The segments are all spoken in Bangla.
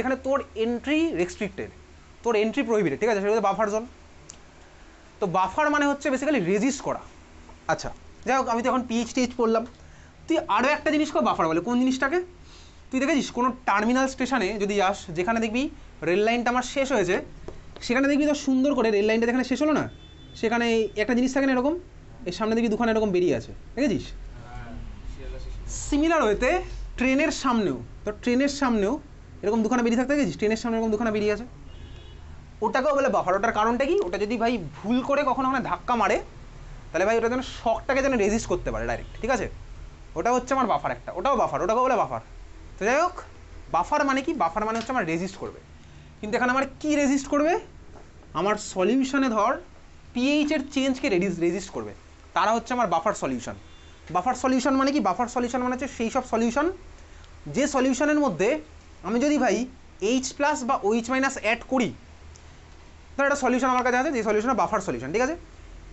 এখানে তোর এন্ট্রি রেস্ট্রিক্টেড, তোর এন্ট্রি প্রহিবিটেড, ঠিক আছে, সেটা হচ্ছে বাফার জোন। তো বাফার মানে হচ্ছে বেসিক্যালি রেজিস্ট করা। আচ্ছা যাই হোক, আমি তো এখন পিএইচটিএইচ পড়লাম, তুই আরও একটা জিনিস কর বাফার বলে। কোন জিনিসটাকে? তুই দেখেছিস কোনো টার্মিনাল স্টেশনে যদি যাস, যেখানে দেখবি রেল লাইনটা আমার শেষ হয়েছে, সেখানে দেখবি তো সুন্দর করে রেল লাইনটা যেখানে শেষ হলো না, সেখানে একটা জিনিস থাকে না এরকম, এর সামনে দেখবি দুখানে এরকম বেরিয়ে আছে, দেখেছিস? সিমিলার ওয়েতে ট্রেনের সামনেও, তো ট্রেনের সামনেও এরকম দুখানা বেরিয়ে থাকতে দেখেছিস? ট্রেনের সামনে এরকম দুখানা বেরিয়ে আছে, ওটাকেও বলে বাফার। ওটার কারণটা কি? ওটা যদি ভাই ভুল করে কখনো ওখানে ধাক্কা মারে, তাহলে ভাই ওটা যেন শকটাকে যেন রেজিস্ট করতে পারে ডাইরেক্ট, ঠিক আছে? ওটা হচ্ছে আমার বাফার একটা, ওটাও বাফার, ওটাকেও বলে বাফার। তো যাই হোক, বাফার মানে কি? বাফার মানে হচ্ছে আমার রেজিস্ট করবে। কিন্তু এখানে আমার কি রেজিস্ট করবে? আমার সলিউশনে ধর পিএইচের চেঞ্জকে রেজিস্ট করবে, তারা হচ্ছে আমার বাফার সলিউশন। বাফার সলিউশন মানে কি? বাফার সলিউশন মানে হচ্ছে সেই সব সলিউশন যে সলিউশনের মধ্যে আমি যদি ভাই এইচ প্লাস বা ওইচ মাইনাস অ্যাড করি, ধর একটা সলিউশন আমার কাছে আছে, যে সলিউশন বাফার সলিউশন, ঠিক আছে?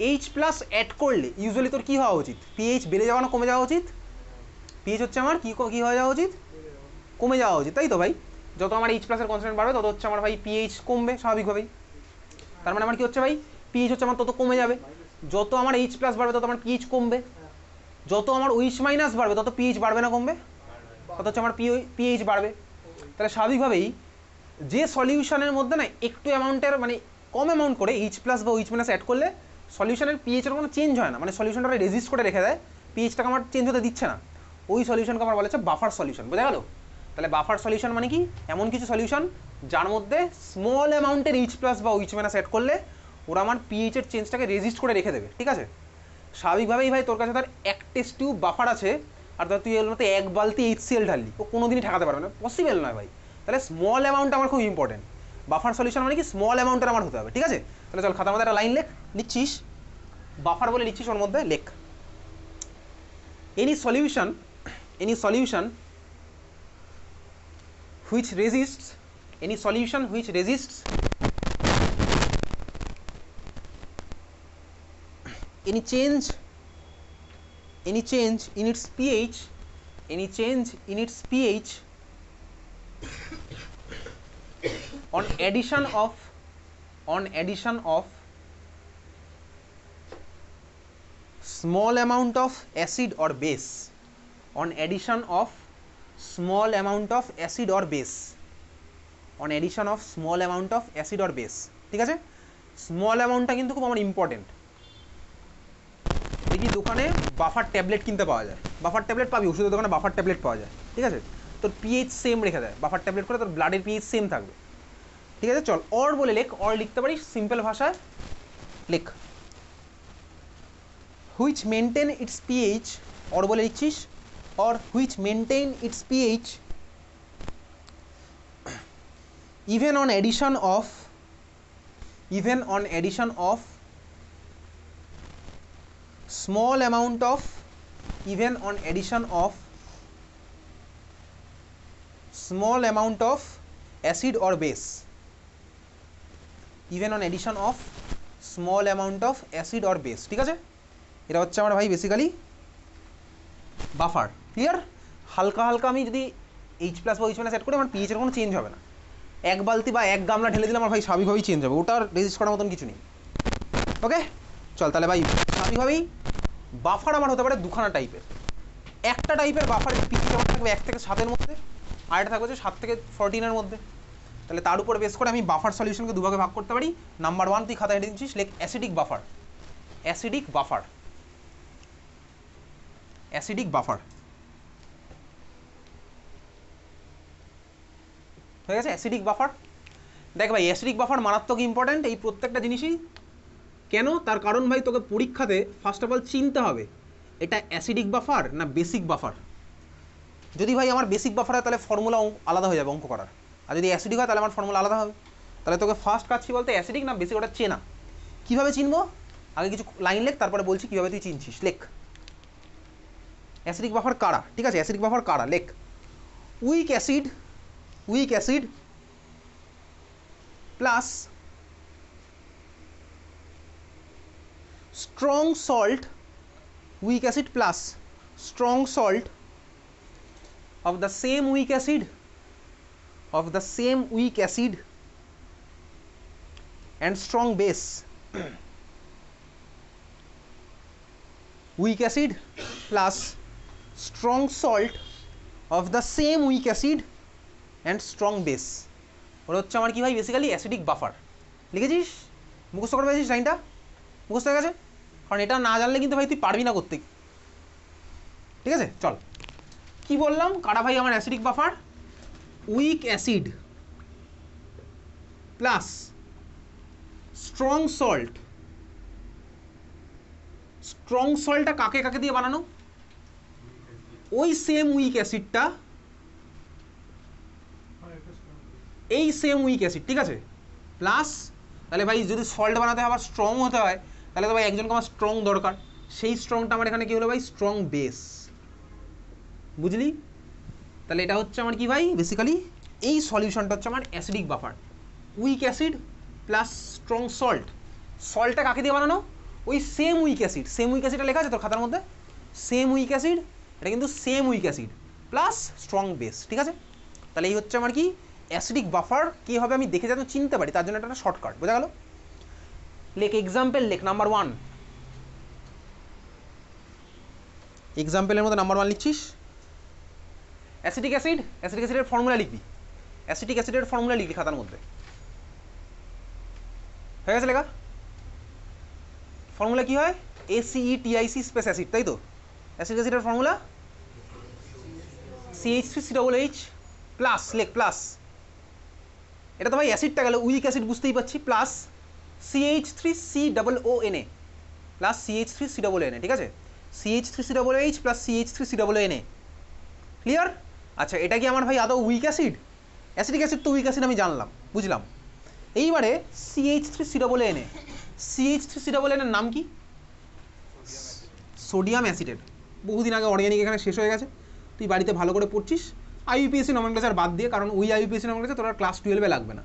এইচ প্লাস অ্যাড করলে ইউজুয়ালি তোর কী হওয়া উচিত? পিএইচ বেড়ে যাওয়া না কমে যাওয়া উচিত? পিএইচ হচ্ছে আমার কী হয়ে যাওয়া উচিত? কমে যাওয়া উচিত, তাই তো ভাই? যত আমার এইচ প্লাসের কনসেন্ট্রেট বাড়বে তত হচ্ছে আমার ভাই পিএইচ কমবে স্বাভাবিকভাবেই। তার মানে আমার কি হচ্ছে ভাই? পিএইচ হচ্ছে আমার তত কমে যাবে। যত আমার এইচ প্লাস বাড়বে তত আমার পিএইচ কমবে, যত আমার ওইচ মাইনাস বাড়বে তত পিএইচ বাড়বে না কমবে? তত হচ্ছে আমার পিএইচ বাড়বে। তাহলে স্বাভাবিকভাবেই যে সলিউশনের মধ্যে না একটু অ্যামাউন্টের মানে কম অ্যামাউন্ট করে এইচ প্লাস বা ওইচ মাইনাস অ্যাড করলে সলিউশনের পিএইচের কোনো চেঞ্জ হয় না, মানে সলিউশনটা রেজিস্ট করে রেখে দেয়, পিএইচটাকে আমার চেঞ্জ হতে দিচ্ছে না, ওই সলিউশনকে আমার বলা হচ্ছে বাফার সলিউশন। বোঝা গেল? তাহলে বাফার সলিউশন মানে কি? এমন কিছু সলিউশন যার মধ্যে স্মল অ্যামাউন্টের এইচ প্লাস বা ওইচ মাইনাস অ্যাড করলে ওরা আমার পিএইচের চেঞ্জটাকে রেজিস্ট করে রেখে দেবে, ঠিক আছে? স্বাভাবিকভাবেই ভাই তোর কাছে ধর এক টেস্ট টিউব বাফার আছে, আর ধর তুই এর মধ্যে এক বালতি HCl ঢাললি, ও কোনোদিনই ঠেকাতে পারবে না, পসিবল নয় ভাই। তাহলে স্মল অ্যামাউন্ট আমার খুব ইম্পর্টেন্ট। বাফার সলিউশন মানে কি? স্মল অ্যামাউন্টের আমার হতে হবে, ঠিক আছে? তাহলে চল খাতার মধ্যে একটা লাইন লিখছিস, বাফার বলে লিখছিস, ওর মধ্যে লেখ any solution which resists any change in its pH on addition of small amount of acid or base, on addition of small amount of acid or base, ঠিক আছে? স্মল অ্যামাউন্টটা কিন্তু খুব আমার ইম্পর্টেন্ট। দেখি দোকানে বাফার ট্যাবলেট কিনতে পাওয়া যায়, বাফার ট্যাবলেট পাবি, ওষুধের দোকানে বাফার ট্যাবলেট পাওয়া যায়, ঠিক আছে? তোর পিএইচ সেম রেখে দেয়, বাফার ট্যাবলেট করে তোর ব্লাডের পিএইচ সেম থাকবে, ঠিক আছে? চল অর বলে লেখ, অর লিখতে পারিস সিম্পল ভাষায়, লেখ which maintain its pH, or বলে লিখছিস, or which maintain its pH even on addition of small amount of acid or base, ঠিক আছে? এটা হচ্ছে আমার ভাই বেসিক্যালি বাফার। ক্লিয়ার? হালকা হালকা আমি যদি এইচ প্লাস বা এইচ মাইনাস অ্যাড করি আমার পিএইচের কোনো চেঞ্জ হবে না। এক বালতি বা এক গামলা ঢেলে দিলে আমার ভাই স্বাভাবিকভাবেই চেঞ্জ হবে, ওটার রেজিস্ট করার মতন কিছু নেই। ওকে চল, তাহলে ভাই স্বাভাবিকভাবেই বাফার আমার হতে পারে দুখানা টাইপের। একটা টাইপের বাফারের পিএইচ আমার থাকবে 1 থেকে 7-এর মধ্যে, আর একটা থাকবে 7 থেকে 14-এর মধ্যে। তাহলে তার উপর বেস করে আমি বাফার সলিউশনকে দুভাগে ভাগ করতে পারি। নাম্বার 1 তুই খাতায় হেঁটে দিচ্ছিস, লেখ অ্যাসিডিক বাফার। হয়ে গেছে অ্যাসিডিক বাফার। দেখ ভাই অ্যাসিডিক বাফার মারাত্মক ইম্পর্ট্যান্ট এই প্রত্যেকটা জিনিসই। কেন? তার কারণ ভাই তোকে পরীক্ষাতে ফার্স্ট অফ অল চিনতে হবে এটা অ্যাসিডিক বাফার না বেসিক বাফার। যদি ভাই আমার বেসিক বাফার হয় তাহলে ফর্মুলা আলাদা হয়ে যাবে অঙ্ক করার, আর যদি অ্যাসিডিক হয় তাহলে আমার ফর্মুলা আলাদা হবে। তাহলে তোকে ফার্স্ট কাজ কি বলতে, অ্যাসিডিক না বেসিক ওটা চেনা। কীভাবে চিনবো? আগে কিছু লাইন লেখ, তারপরে বলছি কীভাবে তুই চিনছিস। লেখ অ্যাসিডিক বাফার কারা, ঠিক আছে? অ্যাসিডিক বাফার কারা লেখ, week acid plus strong salt, weak acid plus strong salt of the same weak acid of the same weak acid and strong base. Weak acid plus strong salt of the same weak acid and strong base. ওটা হচ্ছে আমার কি ভাই বেসিক্যালি অ্যাসিডিক বাফার। লিখেছিস, মুখস্থ করে পেয়েছিস লাইনটা, মুখস্থ হয়ে গেছে? কারণ এটা না জানলে কিন্তু ভাই তুই পারবি না করতে। ঠিক আছে, চল কি বললাম, কারা ভাই আমার acidic buffer? Weak acid plus strong salt. Strong সল্টটা কাকে কাকে দিয়ে বানানো? ওই সেম উইক অ্যাসিডটা, এই সেম উইক অ্যাসিড, ঠিক আছে, প্লাস তাহলে ভাই যদি সল্ট বানাতে হয় আবার স্ট্রং হতে হয়, তাহলে তো ভাই একজনকে আমার স্ট্রং দরকার। সেই স্ট্রংটা আমার এখানে কি হলো ভাই? Strong base. বুঝলি? তাহলে এটা হচ্ছে আমার কি ভাই বেসিক্যালি এই সলিউশনটা হচ্ছে আমার acidic buffer. Weak acid plus strong salt. সল্টটা কাকে দিয়ে বানানো? ওই same weak acid. Same weak অ্যাসিডটা লেখা আছে তোর খাতার মধ্যে, সেম উইক অ্যাসিড, এটা কিন্তু same weak acid plus strong base. ঠিক আছে, তাহলে এই হচ্ছে আমার কি অ্যাসিডিক বাফার। কী হবে আমি দেখে যাতে চিনতে পারি, তার জন্য একটা শর্টকাট। বোঝা গেল? লেখ এক্সাম্পল, লেখ নাম্বার 1। এক্সাম্পলের মধ্যে নাম্বার 1 লিখছিস অ্যাসিটিক অ্যাসিড। অ্যাসিটিক অ্যাসিডের ফর্মুলা লিখবি, অ্যাসিটিক অ্যাসিডের ফর্মুলা লিখবি খাতার মধ্যে। হয়ে গেছে লেখা? ফর্মুলা কি হয়? ACETIC স্পেস অ্যাসিড, তাই তো? অ্যাসিটিক অ্যাসিডের ফর্মুলা CH3COOH প্লাস, লেখ প্লাস, এটা তো ভাই অ্যাসিডটা গেল, উইক অ্যাসিড বুঝতেই পারছি, প্লাস CH3COONA প্লাস CH3COONA। ঠিক আছে, CH3COOH প্লাস CH3COONA। ক্লিয়ার? আচ্ছা, এটা কি আমার ভাই আদৌ উইক অ্যাসিড? অ্যাসিডিক অ্যাসিড তো উইক অ্যাসিড আমি জানলাম, বুঝলাম। এইবারে CH3COONA, CH3COONA এর নাম কি? সোডিয়াম অ্যাসিডেট। বহুদিন আগে অর্গ্যানিক এখানে শেষ হয়ে গেছে, তুই বাড়িতে ভালো করে পড়ছিস IUPAC নমেনক্লেচার বাদ দিয়ে, কারণ ওই IUPAC নমেনক্লেচার তোর আর ক্লাস 12-এ লাগবে না।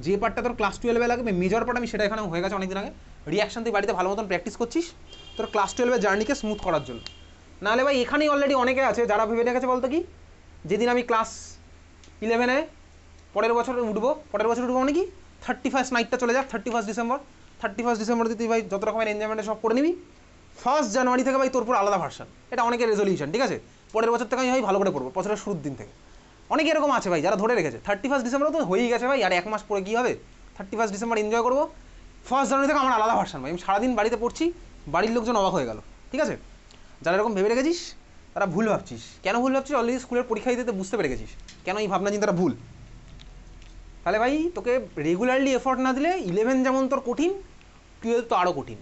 যে পার্টটা তোর ক্লাস 12-এ লাগবে, মেজর পার্ট, আমি সেটা এখানে হয়ে গেছে অনেকদিন আগে। রিয়াকশন তুই বাড়িতে ভালো মতন প্র্যাকটিস করছিস তোর ক্লাস 12-এর জার্নিকে স্মুথ করার জন্য। নাহলে ভাই এখানেই অলরেডি অনেকে আছে যারা ভেবে রেখেছে বলতো কি, যেদিন আমি ক্লাস 11-এ পরের বছর উঠবো মানে কি 31st নাইটটা চলে যাক, 31 ডিসেম্বর। 31 ডিসেম্বর তুই ভাই যত রকমের এনজয়মেন্টে সব করে নিবি। 1 জানুয়ারি থেকে ভাই তোর পুরো আলাদা ভার্সন। এটা অনেকের রেজলিউশন, ঠিক আছে? পরের বছর থেকে আমি ভাই ভালো করে পড়বো, বছরের শুরুর দিন থেকে। অনেকে এরকম আছে ভাই যারা ধরে রেখেছে 31 ডিসেম্বর তো হয়েই গেছে ভাই, আর 1 মাস পরে কী হবে, 31 ডিসেম্বর এনজয় করবো। 1 জানুয়ারি থেকে আমার আলাদা ভার্সন ভাই, আমি সারাদিন বাড়িতে পড়ছি, বাড়ির লোকজন অবাক হয়ে গেল। ঠিক আছে, যারা এরকম ভেবে রেখেছিস তারা ভুল ভাবছিস। কেন ভুল ভাবছিস? অলরেডি স্কুলের পরীক্ষা দিতে বুঝতে পেরে গেছিস কেন এই ভাবনা চিন্তাটা ভুল। তাহলে ভাই তোকে রেগুলারলি এফোর্ট না দিলে 11 যেমন তোর কঠিন, 12 তো আরও কঠিন।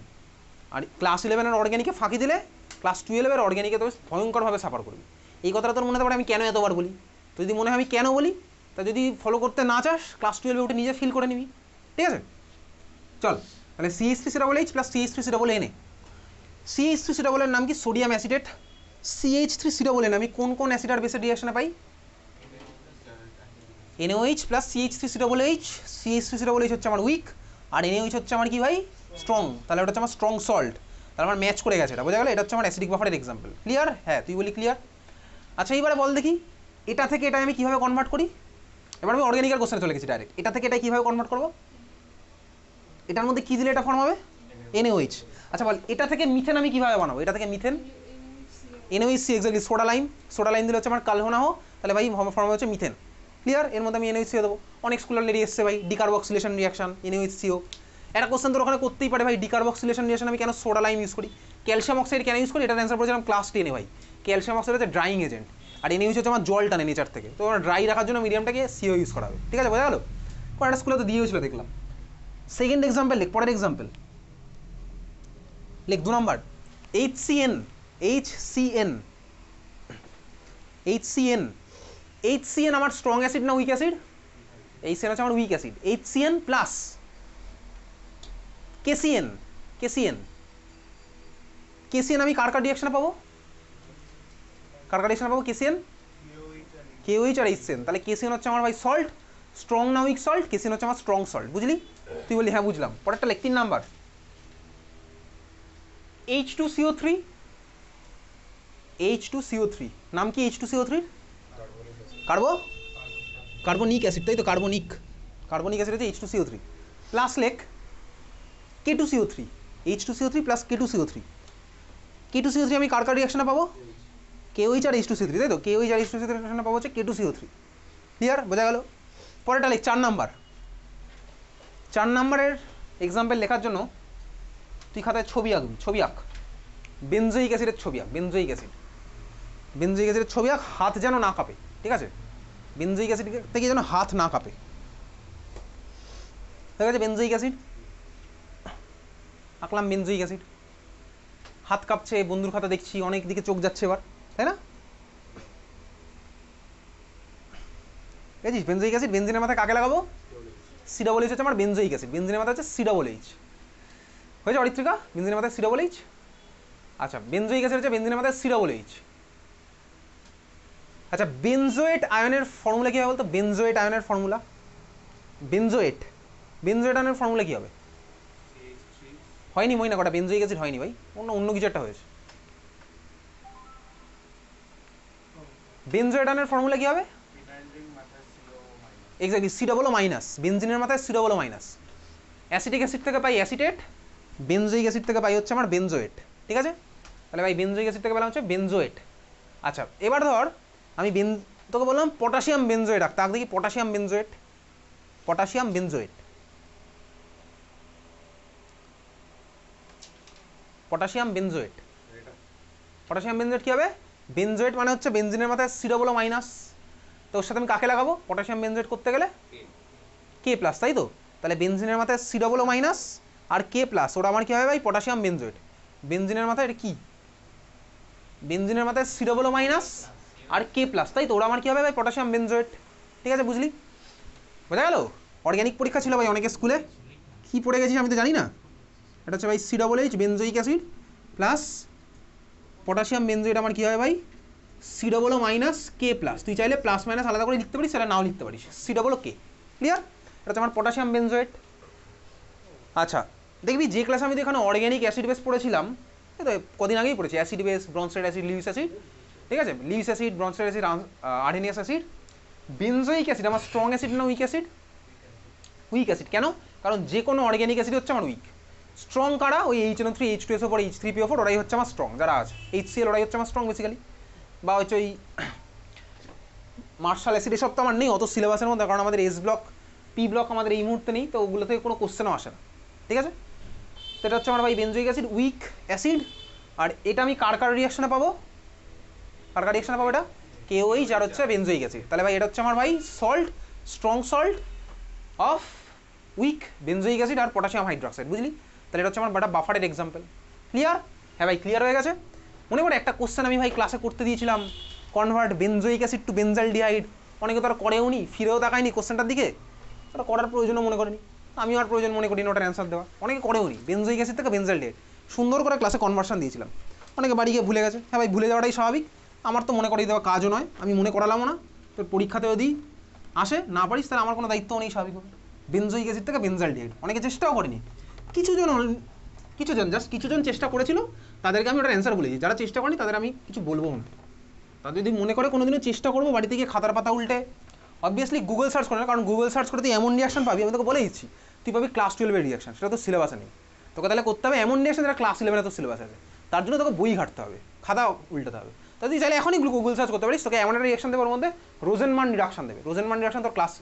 আর ক্লাস 11-এর অর্গ্যানিকে ফাঁকি দিলে ক্লাস 12-এর অর্গ্যানিকে তো ভয়ঙ্করভাবে সাফার করবি। এই কথাটা তোর মনে হতে পারে আমি কেন এতবার বলি, তো যদি মনে হয় আমি কেন বলি, তা যদি ফলো করতে না চাস ক্লাস 12-এ উঠে নিজে ফিল করে নিবি। ঠিক আছে, চল তাহলে CH3COOH প্লাস CH3COONA। CH3COON এর নাম কি? সোডিয়াম অ্যাসিডেট। CH3COON আমি কোন কোন অ্যাসিড আর বেসের রিঅ্যাকশনে পাই? NaOH plus CH3COOH। CH3COOH হচ্ছে আমার উইক, আর NaOH হচ্ছে আমার কি ভাই? স্ট্রং। তাহলে ওটা হচ্ছে আমার স্ট্রং সল্ট। তাহলে আমার ম্যাচ করে গেছে, এটা বোঝা গেল? এটা হচ্ছে আমার অ্যাসিডিক বাফারের এক্সাম্পল। ক্লিয়ার? হ্যাঁ, তুই বলি ক্লিয়ার। আচ্ছা, এইবারে বল দেখি এটা থেকে এটা আমি কীভাবে কনভার্ট করি। এবার আমি অর্গ্যানিকের কোশ্চেনে চলে গেছি ডাইরেক্ট। এটা থেকে এটা কীভাবে কনভার্ট করবো? এটার মধ্যে কী দিলে এটা ফর্ম হবে? NaOH। আচ্ছা বল, এটা থেকে মিথেন আমি কীভাবে বানাবো? এটা থেকে methane, NaOH, exactly, soda lime দিলে হচ্ছে আমার কালহোনাহ, তাহলে ভাই ফর্ম হচ্ছে মিথেন। ক্লিয়ার? এর মধ্যে আমি NaOH দেবো। অনেক স্কুল অলরেডি এসছে ভাই, ডিকার্বক্সিলেশন রিয়াকশন, NaOHCO। একটা কোশ্চেন তোর ওখানে করতেই পারে ভাই, ডিকার্বক্সিলেশন রিয়াকশন আমি কেন সোডা লাইম ইউজ করি, ক্যালসিয়াম অক্সাইড কেন ইউজ করি? এটার অ্যান্সার করেছিলাম ক্লাস 10-এ ভাই। ক্যালসিয়াম অক্সাইড হচ্ছে ড্রাইং এজেন্ট, আর NaOH হচ্ছে আমার জল টানে নেচার থেকে, তো আমার ড্রাই রাখার জন্য মিডিয়ামটাকে CO ইউজ করা হবে। ঠিক আছে, বোঝা গেল? পরের স্কুলে তো দিয়েছিল দেখলাম। সেকেন্ড এক্সাম্পল লেখ, পরের এক্সাম্পল লেখ 2 নম্বর। HCN আমার স্ট্রং অ্যাসিড না উইক অ্যাসিড? HCN হচ্ছে আমার week acid. HCN plus KCN আমি কার রিঅ্যাকশনে পাবো? KCN, KOH আর HCN। তাহলে KCN হচ্ছে আমার ভাই সল্ট, স্ট্রং না উইক সল্ট? KCN হচ্ছে আমার স্ট্রং সল্ট। বুঝলি? তুই বলি হ্যাঁ বুঝলাম। পরেরটা লেখ 3 নাম্বার। H2CO3 নাম কি? H2CO3 কার্বো কার্বনিক অ্যাসিড, তাই তো, কার্বনিক অ্যাসিড হচ্ছে H2CO3 প্লাস লেখ K2CO3, H2CO3 plus K2CO3, K2CO3 আমি কার রিয়াকশনে পাবো, KOH আর H2CO3, তাই তো, KOH আর H2CO3 রিয়াকশনে পাবো হচ্ছে K2CO3। ক্লিয়ার, বোঝা গেল? পরেরটা লেখ 4 নাম্বার। 4 নাম্বারের এক্সাম্পল লেখার জন্য তুই খাতায় ছবি আঁকবি, ছবি আঁক, বেনজোইক অ্যাসিডের ছবি আঁক, বেনজোইক অ্যাসিডের ছবি আঁক, হাত যেন না কাঁপে, ঠিক আছে? বেনজোইক অ্যাসিড থেকে যেন হাত না কাঁপে। ঠিক আছে, বেনজোইক অ্যাসিড আঁকলাম, বেনজোইক অ্যাসিড, হাত কাঁপছে, বন্ধুর খাতা দেখছি, অনেক দিকে চোখ যাচ্ছে এবার, তাই না? বুঝেছিস? বেনজোইক অ্যাসিড, বেনজিনের মাথায় কাকে লাগাবো? COOH হচ্ছে আমার বেনজোইক অ্যাসিড, বেনজিনের মাথায় হচ্ছে COOH, হয়েছে অরিত্রিকা? বেনজিনের মাথায় COOH। আচ্ছা, বেনজোইক অ্যাসিড হচ্ছে বেনজিনের মাথায় COOH। আচ্ছা, বেনজোয়েট আয়নের ফর্মুলা কি হবে বলতো? বেনজোয়েট আয়নের ফর্মুলা, বেনজোয়েট আয়নের ফর্মুলা কি হবে? হয়নি মইনা, কটা বেনজোইক অ্যাসিড হয়নি ভাই, অন্য কিছু একটা হয়েছে। বেনজোয়েট আয়নের ফর্মুলা কি হবে? এক্স্যাক্টলি, COO-, বেনজিনের মাথায় COO-। অ্যাসিটিক অ্যাসিড থেকে পাই অ্যাসিটেট, বেনজোইক অ্যাসিড থেকে পাই হচ্ছে আমার বেনজোয়েট, ঠিক আছে? তাহলে ভাই বেনজোইক অ্যাসিড থেকে পেলাম হচ্ছে বেনজোয়েট। আচ্ছা, এবার ধর আমি তোকে বললাম পটাশিয়াম বেনজোয়েট আঁকতে, আঁক দেখি potassium benzoate, potassium benzoate, potassium benzoate, potassium benzoate কি হবে? বেনজোয়েট মানে হচ্ছে বেনজিনের মাথায় COO-, তো ওর সাথে আমি কাকে লাগাবো পটাশিয়াম বেনজোয়েট করতে গেলে? K+, তাই তো? তাহলে বেনজিনের মাথায় COO- আর K+, ওরা আমার কি হবে ভাই? Potassium benzoate. বেনজিনের মাথায় এটা কি? বেনজিনের মাথায় COO- আর K+, তাই তো? ওরা আমার কি হবে ভাই? Potassium benzoate. ঠিক আছে, বুঝলি? বোঝা গেল? অর্গ্যানিক পরীক্ষা ছিল ভাই অনেকের স্কুলে, কি পড়ে গেছিস আমি তো জানি না। এটা হচ্ছে ভাই COOH benzoic acid plus potassium benzoate আমার কি হবে ভাই? COO- K+। তুই চাইলে প্লাস মাইনাস আলাদা করে লিখতে পারিস, সেটা নাও লিখতে পারিস, COO-K। ক্লিয়ার? এটা হচ্ছে আমার পটাশিয়াম বেনজোয়েট। আচ্ছা, দেখবি যে ক্লাসে আমি তো এখানে অর্গ্যানিক অ্যাসিড বেস পড়েছিলাম, কদিন আগেই পড়েছি, acid base, Bronsted acid, Lewis acid, ঠিক আছে? Lewis acid, Bronsted acid, Arrhenius acid, benzoic acid আমার স্ট্রং অ্যাসিড না উইক অ্যাসিড? Weak acid. কেন? কারণ যে কোনো অর্গ্যানিক অ্যাসিড হচ্ছে আমার উইক। স্ট্রং কারা? ওই HNO3, H2SO4, H3PO4, ওরাই হচ্ছে আমার স্ট্রং, যারা আছে HCl, ওরাই হচ্ছে আমার স্ট্রং বেসিক্যালি। বা হচ্ছে ওই মার্শাল অ্যাসিড, এসব তো আমার নেই অত সিলেবাসের মধ্যে, কারণ আমাদের S ব্লক, P ব্লক আমাদের এই মুহূর্তে নেই, তো ওগুলো থেকে কোনো কোশ্চেনও আসে না, ঠিক আছে? তো এটা হচ্ছে আমার ভাই বেনজোইক অ্যাসিড, উইক অ্যাসিড। আর এটা আমি কার রিয়াকশনে পাবো? কার রিয়াকশনে পাবো এটা? KOH আর হচ্ছে বেনজোইক অ্যাসিড। তাহলে ভাই এটা হচ্ছে আমার ভাই salt, strong salt of weak benzoic acid আর পটাশিয়াম হাইড্রোক্সাইড, বুঝলি? তাহলে এটা হচ্ছে আমার বাটা বাফারের এক্সাম্পল। ক্লিয়ার? হ্যাঁ ভাই, ক্লিয়ার হয়ে গেছে? মনে করে একটা কোশ্চেন আমি ভাই ক্লাসে করতে দিয়েছিলাম, convert benzoic acid to benzaldehyde, অনেকে তো আর করেও নি, ফিরেও তাকায়নি কোশ্চেনটার দিকে, ওটা করার প্রয়োজনও মনে করেনি, আমিও আর প্রয়োজন মনে করিনি ওটার অ্যান্সার দেওয়া, অনেকে করেও নি। বেনজোইক অ্যাসিড থেকে বেনজালডিহাইড সুন্দর করে ক্লাসে কনভার্সন দিয়েছিলাম, অনেকে বাড়ি গিয়ে ভুলে গেছে। হ্যাঁ ভাই, ভুলে যাওয়াটাই স্বাভাবিক, আমার তো মনে করিয়ে দেওয়া কাজও নয়, আমি মনে করালামও না। তোর পরীক্ষাতে যদি আসে না পারিস তাহলে আমার কোনো দায়িত্বও নেই, স্বাভাবিক হবে। বেনজোইক অ্যাসিড থেকে বেনজালডিহাইড অনেকে চেষ্টাও করেনি, কিছুজন চেষ্টা করেছিল, তাদেরকে আমি ওটার অ্যান্সার বলেছি। যারা চেষ্টা করেনি তাদের আমি কিছু বলবো না। তাদের যদি মনে করে কোনোদিনও চেষ্টা করবো, বাড়িতে গিয়ে খাতার পাতা উল্টে, অবভিয়াসলি গুগল সার্চ করে না, কারণ গুগল সার্চ করে তুই এমন রিয়াকশন পাবি, আমি তোকে বলে দিচ্ছি, তুই পাবি ক্লাস 12-এর রিয়াকশন, সেটা তো সিলেবাসে নেই। তোকে তাহলে করতে হবে এমন রিয়াকশন যেটা ক্লাস 11-এ তো সিলেবাস আছে, তার জন্য তোকে বই ঘাটতে হবে, খাতা উল্টাতে হবে। তো তুই চাইলে এখনই গুগল সার্চ করতে পারিস, তোকে এমন একটা রিয়াকশন দেবে, ওর মধ্যে রোজেনমান রিডাকশন দেবে। রোজেনমান রিডাকশন তোর ক্লাস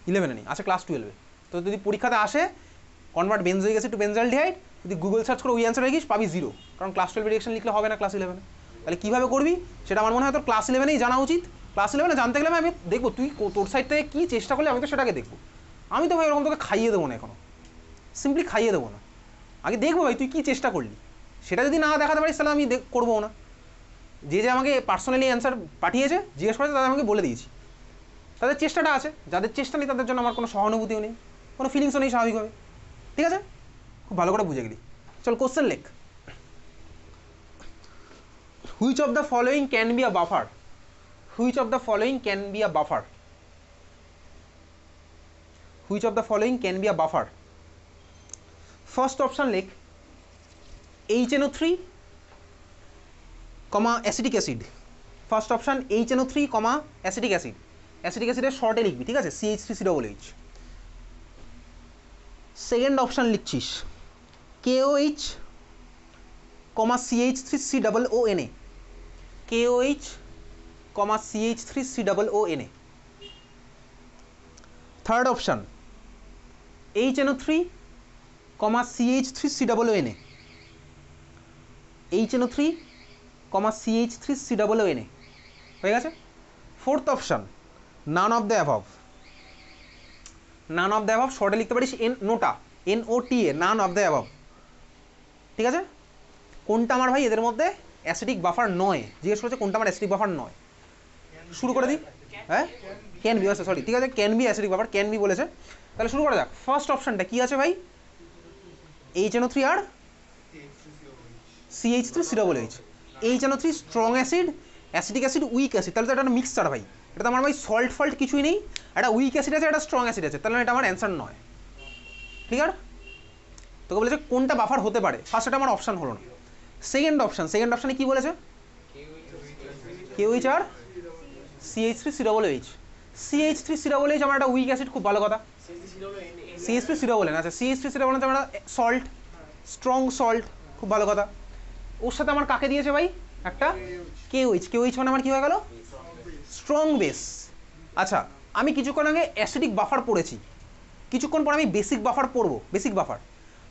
11-এ নেই, আছে ক্লাস 12-এ। তো যদি পরীক্ষাতে আসে convert benzoic acid to benzaldehyde, যদি গুগল সার্চ করে ওই অ্যান্সার রেখিস, পাবি 0, কারণ ক্লাস 12 রিয়াকশন লিখলে হবে না ক্লাস 11-এ। তাহলে কীভাবে করবি সেটা আমার মনে হয় তোর ক্লাস 11-এই জানা উচিত। ক্লাস 11-এ জানতে গেলে আমি দেখবো তুই তোর সাইড থেকে কী চেষ্টা করলে, আমি তো সেটাকে দেখবো। আমি তো ভাই ওরকম তোকে খাইয়ে দেবো না, এখনো সিম্পলি খাইয়ে দেবো না, আগে দেখবো ভাই তুই কী চেষ্টা করলি। সেটা যদি না দেখাতে পারিস তাহলে আমি করবো না। যে আমাকে পার্সোনালি অ্যান্সার পাঠিয়েছে, জিজ্ঞেস করেছে, তাদের আমাকে বলে দিয়েছি, তাদের চেষ্টাটা আছে। যাদের চেষ্টা নেই তাদের জন্য আমার কোনো সহানুভূতিও নেই, কোনো ফিলিংসও নেই, স্বাভাবিকভাবে। ঠিক আছে, খুব ভালো করে বুঝে গেলি। চল কোশ্চেন লেখ। Which of the following can be a buffer? Which of the following can be a buffer? Which of the following can be a buffer? First option লেখ HNO3, acetic acid. First option HNO3, acetic acid. Acidic অ্যাসিডের শর্টে লিখবি, ঠিক আছে, CH3COOH। সেকেন্ড অপশান লিখছিস KOH, CH3COONA, KOH, CH3COONA। Third option HNO3, CH3COONA, HNO3, CH3COONA, হয়ে গেছে। Fourth option none of the above, none of the above শর্টে লিখতে পারিস নোটা, NOTA, naan of the above, ঠিক আছে। কোনটা আমার ভাই এদের মধ্যে অ্যাসিডিক বাফার নয়, জিজ্ঞেস করছে কোনটা আমার অ্যাসিডিক বাফার নয়। শুরু করে দিই, হ্যাঁ ক্যান বি, সরি ঠিক আছে, can be acidic buffer, can be বলেছে, তাহলে শুরু করা যাক। ফার্স্ট অপশানটা কি আছে ভাই, HNO3 আর CH3COOH। HNO3 strong acid, acidic acid, weak acid, তাহলে তো এটা একটা মিক্সচার ভাই, এটা তো আমার ভাই সল্ট ফল্ট কিছুই নেই, একটা উইক অ্যাসিড আছে, একটা স্ট্রং অ্যাসিড আছে, তাহলে এটা আমার অ্যান্সার নয়। ঠিক আছে, তোকে বলেছে কোনটা বাফার হতে পারে, ফার্স্ট এটা আমার অপশান হলো না। সেকেন্ড অপশানে কি বলেছে, KOH আর CH3COOH। CH3COOH আমার একটা উইক অ্যাসিড, খুব ভালো কথা। CH3COON, আচ্ছা CH3COON আমার সল্ট, স্ট্রং সল্ট, খুব ভালো কথা। ওর সাথে আমার কাকে দিয়েছে ভাই, একটা KOH মানে আমার কি হয়ে গেল, স্ট্রং বেস। আচ্ছা, আমি কিছুক্ষণ আগে অ্যাসিডিক বাফার পড়েছি, কিছুক্ষণ পর আমি বেসিক বাফার পড়বো, বেসিক বাফার।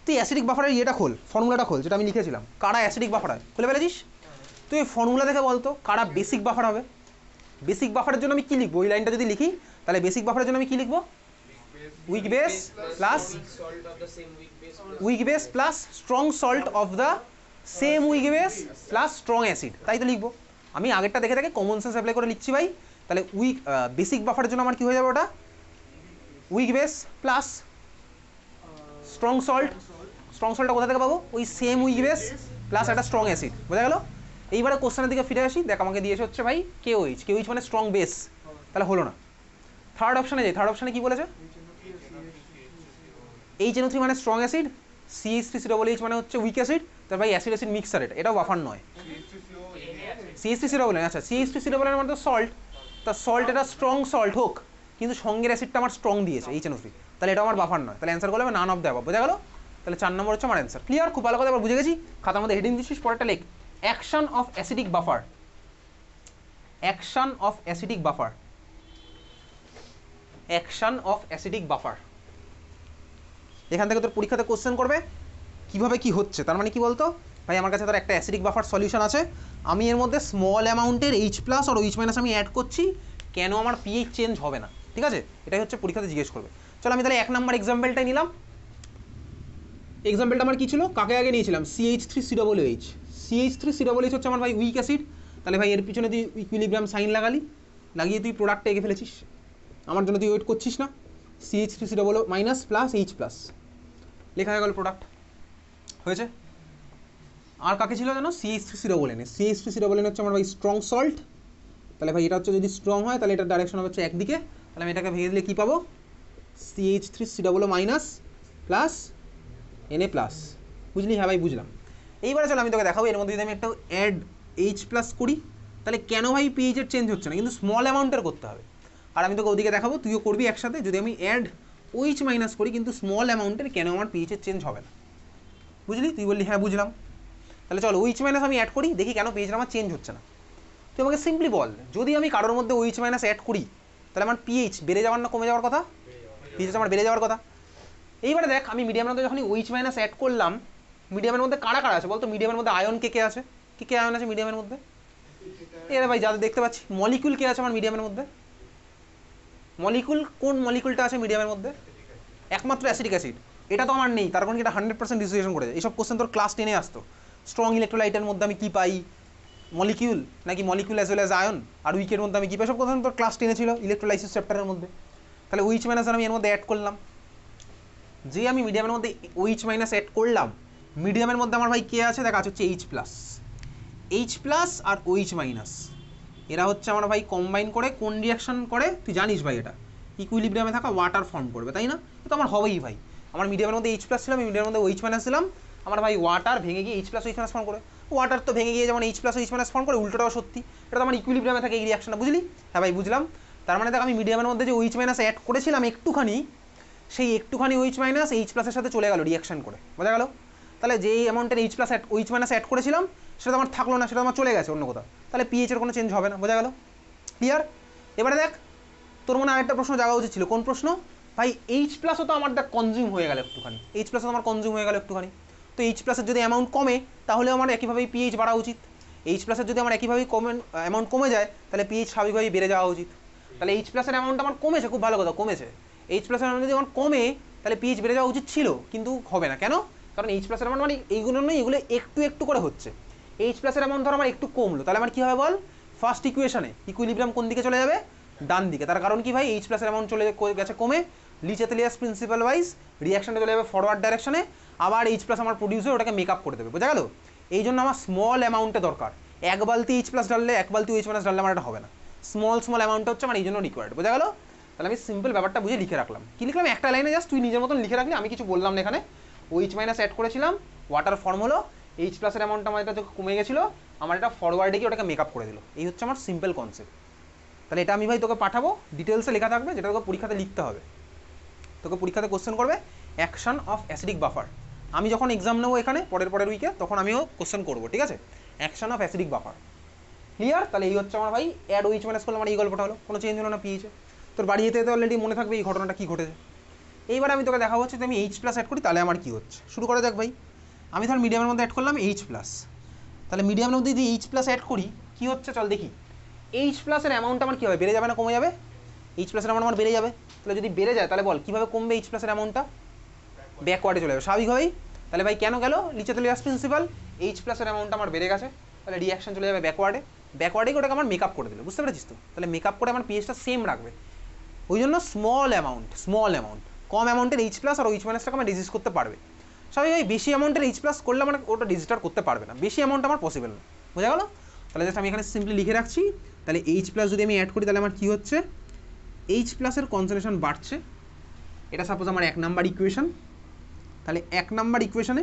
তুই অ্যাসিডিক বাফারের ইয়েটা খোল, ফর্মুলাটা খোল, যেটা আমি লিখেছিলাম, কারা অ্যাসিডিক বাফার হয় খুলে ফেলেছিস। তুই এই ফর্মুলা দেখে বলতো কারা বেসিক বাফার হবে। বেসিক বাফারের জন্য আমি কী লিখবো, ওই লাইনটা যদি লিখি, তাহলে বেসিক বাফারের জন্য আমি কী লিখবো, week base plus strong salt of the same week base plus strong acid, তাই তো লিখবো। আমি আগেরটা দেখে দেখে কমন সেন্স অ্যাপ্লাই করে লিখছি ভাই। তাহলে বেসিক বাফারের জন্য আমার কী হয়ে যাবে, ওটা উইক বেস প্লাস স্ট্রং সল্টটা কোথা থেকে পাবো, ওই সেম উইক বেস প্লাস একটা স্ট্রং অ্যাসিড, বোঝা গেল। এইবারে কোশ্চেনের দিকে ফিরে আসি, দেখ আমাকে দিয়েছে হচ্ছে ভাই KOH মানে স্ট্রং বেস, তাহলে হলো না। থার্ড অপশানে যাই, থার্ড অপশানে কি বলেছে, HNO3 মানে স্ট্রং অ্যাসিড, CH3COOH মানে হচ্ছে উইক অ্যাসিড, তার ভাই অ্যাসিড অ্যাসিড মিক্সার, এটাও বাফার নয়। CH3COOH, আচ্ছা CH3COOH মানে তো সল্ট, তা সল্ট এটা স্ট্রং সল্ট হোক, কিন্তু সঙ্গের অ্যাসিডটা আমার স্ট্রং দিয়েছে HNO3, তাহলে এটা আমার বাফার নয়, তাহলে অ্যান্সার করলে নান অফ দ্য অ্যাবভ, বোঝা গেল। তাহলে 4 নম্বর হচ্ছে আমার অ্যান্সার। ক্লিয়ার, খুব ভালো কথা, এবার বুঝে গেছি। খাতার মধ্যে হেডিং দিচ্ছিস, পরেরটা লেখ, action of acidic buffer, action of acidic buffer, action of acidic buffer. এখান থেকে তোর পরীক্ষাতে কোশ্চেন করবে কিভাবে কি হচ্ছে, তার মানে কি বলতো ভাই, আমার কাছে তোর একটা অ্যাসিডিক বাফার সলিউশন আছে, আমি এর মধ্যে স্মল অ্যামাউন্টের H+ আর OH- আমি অ্যাড করছি, কেন আমার pH চেঞ্জ হবে না, ঠিক আছে, এটাই হচ্ছে পরীক্ষাতে জিজ্ঞেস করবে। চলো আমি তাহলে 1 নম্বর এক্সাম্পলটাই নিলাম। এক্সাম্পলটা আমার কি ছিল, কাকে আগে নিয়েছিলাম, CH3COOH। CH3COOH হচ্ছে আমার ভাই উইক অ্যাসিড, তাহলে ভাই এর পিছনে তুই ইকুইলিব্রিয়াম সাইন লাগিয়ে তুই প্রোডাক্টটা এঁকে ফেলেছিস, আমার জন্য তুই ওয়েট করছিস না। CH3COO- প্লাস H+, লেখা হয়ে গেল প্রোডাক্ট, হয়েছে। আর কাকে ছিল জানো, CH3COON। CH3COON হচ্ছে আমার ভাই স্ট্রং সল্ট, তাহলে ভাই এটা হচ্ছে যদি স্ট্রং হয় তাহলে এটার ডাইরেকশন হচ্ছে একদিকে, তাহলে আমি এটাকে ভেঙে দিলে কী পাবো, CH3COO- প্লাস Na+, বুঝলি, হ্যাঁ ভাই বুঝলাম। এইবারে চলো আমি তোকে দেখাবো, এর মধ্যে যদি আমি একটা অ্যাড H+ করি, তাহলে কেন ভাই pH এর চেঞ্জ হচ্ছে না, কিন্তু স্মল অ্যামাউন্টের করতে হবে। আর আমি তোকে ওদিকে দেখাবো, তুইও করবি একসাথে, যদি আমি অ্যাড OH- করি কিন্তু স্মল অ্যামাউন্টের, কেন আমার pH এর চেঞ্জ হবে না, বুঝলি। তুই বললি হ্যাঁ বুঝলাম, তাহলে চলো OH- আমি অ্যাড করি, দেখি কেন pH আমার চেঞ্জ হচ্ছে না। তুই আমাকে সিম্পলি বল, যদি আমি কারোর মধ্যে OH- অ্যাড করি, তাহলে আমার pH বেড়ে যাওয়ার না কমে যাওয়ার কথা, pH আমার বেড়ে যাওয়ার কথা। এইবারে দেখ, আমি মিডিয়ামের মধ্যে যখন OH- অ্যাড করলাম, মিডিয়ামের মধ্যে কারা কারা আছে বলতো, মিডিয়ামের মধ্যে আয়ন কে আছে, কে আয়ন আছে মিডিয়ামের মধ্যে, এরা ভাই যাদের দেখতে পাচ্ছি। মলিকুল কে আছে আমার মিডিয়ামের মধ্যে, মলিকুল, কোন মলিকুলটা আছে মিডিয়ামের মধ্যে, একমাত্র অ্যাসিডিক অ্যাসিড, এটা তো আমার নেই, তার কারণে এটা 100% ডিসোসিয়েশন করে যায়। এইসব কোশ্চেন তোর ক্লাস 10-এ আসতো, স্ট্রং ইলেকট্রোলাইটের মধ্যে আমি কী পাই, মলিকিউল নাকি molecule as well as ion, আর উইকের মধ্যে আমি কী পাই, সব কোশ্চেন তোর ক্লাস 10-এ ছিল ইলেকট্রোলাইসিস চ্যাপ্টারের মধ্যে। তাহলে OH- আমি এর মধ্যে অ্যাড করলাম, যে আমি মিডিয়ামের মধ্যে OH- অ্যাড করলাম, মিডিয়ামের মধ্যে আমার ভাই কে আছে, দেখা হচ্ছে H+, আর OH-, এরা হচ্ছে আমার ভাই কম্বাইন করে কোন রিয়াকশন করে তুই জানিস ভাই, এটা ইকুইলিব্রিয়ামে থাকা ওয়াটার ফর্ম করবে, তাই না, তো আমার হবেই ভাই। আমার মিডিয়ামের মধ্যে H+ ছিলাম, মিডিয়ামের মধ্যে OH- ছিলাম, আমার ভাই ওয়াটার ভেঙে গিয়ে H+ OH- ফর্ম করে, ওয়াটার তো ভেঙে গিয়ে যেমন H+ OH- ফর্ম করে, উল্টোটাও সত্যি, এটা তো আমার ইকুইলিব্রিয়ামে থাকে এই রিয়াকশনটা, বুঝলি, হ্যাঁ ভাই বুঝলাম। তার মানে দেখ আমি মিডিয়ামের মধ্যে যে OH মাইনাস অ্যাড করেছিলাম একটুখানি, সেই একটুখানি OH মাইনাস H প্লাসের সাথে চলে গেল রিয়াকশন করে, বোঝা গেল? তাহলে যেই অ্যামাউন্টের OH মাইনাস অ্যাড করেছিলাম সেটা আমার থাকলো না, সেটা আমার চলে গেছে অন্য কোথাও, তাহলে পিএইচের কোনো চেঞ্জ হবে না, বোঝা গেল? ক্লিয়ার? এবারে দেখ তোর মনে আরেকটা প্রশ্ন জাগা উচিত ছিল, কোন প্রশ্ন? ভাই H প্লাসও তো আমার দেখ কনজিউম হয়ে গেল একটুখানি, H প্লাসও আমার কনজিউম হয়ে গেল একটুখানি, তো H প্লাসের যদি অ্যামাউন্ট কমে তাহলে আমার একইভাবেই পিএইচ বাড়া উচিত। H প্লাসের যদি আমার একইভাবেই অ্যামাউন্ট কমে যায় তাহলে পিএইচ স্বাভাবিকভাবেই বেড়ে যাওয়া উচিত। তাহলে H প্লাসের অ্যামাউন্ট আমার কমেছে, খুব ভালো কথা, কমেছে। H প্লাসের অ্যামাউন্ট যদি আমার কমে তাহলে পিএইচ বেড়ে যাওয়া উচিত ছিল, কিন্তু হবে না, কেন? কারণ H প্লাসের অ্যামাউন্ট মানে এইগুলো নয়, এগুলো একটু একটু করে হচ্ছে। H প্লাসের অ্যামাউন্ট ধর আমার একটু কমলো, তাহলে আমার কী হবে বল? ফার্স্ট ইকুয়েশনে ইকুইলিব্রিয়াম কোন দিকে চলে যাবে? ডান দিকে। তার কারণ কি ভাই? H প্লাসের অ্যামাউন্ট চলে গেছে কমে, লিচেতেলিয়াস প্রিন্সিপাল ওয়াইজ রিয়াকশনটা চলে যাবে ফরওয়ার্ড ডাইরেকশনে, আবার H প্লাস আমার প্রডিউস হয়ে ওটাকে মেকআপ করে দেবে, বোঝা গেল? এই জন্য আমার স্মল অ্যামাউন্টে দরকার, এক বালতি H প্লাস ঢাললে এক বালতি OH মাইনাস ঢাললে আমার এটা হবে না, স্মল অ্যামাউন্ট হচ্ছে আমার এই জন্য রিকোয়ার্ড, বোঝা গেল? তাহলে আমি সিম্পল ব্যাপারটা বুঝে লিখে রাখলাম। কি লিখলাম? একটা লাইনে জাস্ট তুই নিজের মতন লিখে রাখলি, আমি কিছু বললাম না এখানে। OH মাইনাস অ্যাড করেছিলাম, ওয়াটার ফর্ম হলো, H প্লাসের অ্যামাউন্টটা আমার এটা কমে গেছিলো, আমার এটা ফরওয়ার্ডে গিয়ে ওটাকে মেকআপ করে দিল, এই হচ্ছে আমার সিম্পল কনসেপ্ট। তাহলে এটা আমি ভাই তোকে পাঠাবো, ডিটেলসে লেখা থাকবে, যেটা তোকে পরীক্ষাতে লিখতে হবে। তোকে পরীক্ষাতে কোশ্চেন করবে অ্যাকশন অফ অ্যাসিডিক বাফার, আমি যখন এক্সাম নেবো এখানে পরের উইকে তখন আমিও কোশ্চেন করবো, ঠিক আছে? Action of acidic buffer, clear? তাহলে এই হচ্ছে আমার ভাই অ্যাড OH মাইনাস করলে আমার এই গল্পটা হলো, কোনো চেঞ্জ হলো না পিএইচে। তোর বাড়ি যেতে অলরেডি মনে থাকবে এই ঘটনাটা কী ঘটেছে। এইবার আমি তোকে দেখাবো হচ্ছে আমি H প্লাস অ্যাড করি তাহলে আমার কী হচ্ছে। শুরু করা যাক ভাই। আমি ধর মিডিয়ামের মধ্যে অ্যাড করলাম H প্লাস, তাহলে মিডিয়ামের মধ্যে যদি H প্লাস অ্যাড করি কী হচ্ছে চল দেখি। H প্লাসের অ্যামাউন্ট আমার কী হবে? বেড়ে যাবে না কমে যাবে? H প্লাসের অ্যামাউন্ট আমার বেড়ে যাবে, তাহলে যদি বেড়ে যায় তাহলে বল কীভাবে কমবে H প্লাসের অ্যামাউন্টটা? ব্যাকওয়ার্ডে চলে যাবে স্বাভাবিকভাবেই। তাহলে ভাই কেন গেল? লিচেতেলিয়াস প্রিন্সিপাল, H প্লাসের অ্যামাউন্টটা আমার বেড়ে গেছে, তাহলে রিয়াকশন চলে যাবে ব্যাকওয়ার্ডে ওটাকে আমার মেকআপ করে দিল, বুঝতে পেরেছিস তো? তাহলে মেকআপ করে আমার পিএইচটা সেম রাখবে, ওই জন্য স্মল অ্যামাউন্ট কম অ্যামাউন্টের H প্লাস আর OH মাইনাসটাকে আমার রেজিস্ট করতে পারবে। স্বাভাবিক বেশি অ্যামাউন্টের H প্লাস করলে আমার ওটা রেজিস্টার করতে পারবে না, বেশি অ্যামাউন্ট আমার পসিবল না, বোঝা গেল? তাহলে জাস্ট আমি এখানে সিম্পলি লিখে রাখছি, তাহলে H প্লাস যদি আমি অ্যাড করি তাহলে আমার কী হচ্ছে? H প্লাসের কনসেন্ট্রেশন বাড়ছে, এটা সাপোজ আমার 1 নাম্বার ইকুয়েশন, তাহলে 1 নাম্বার ইকুয়েশনে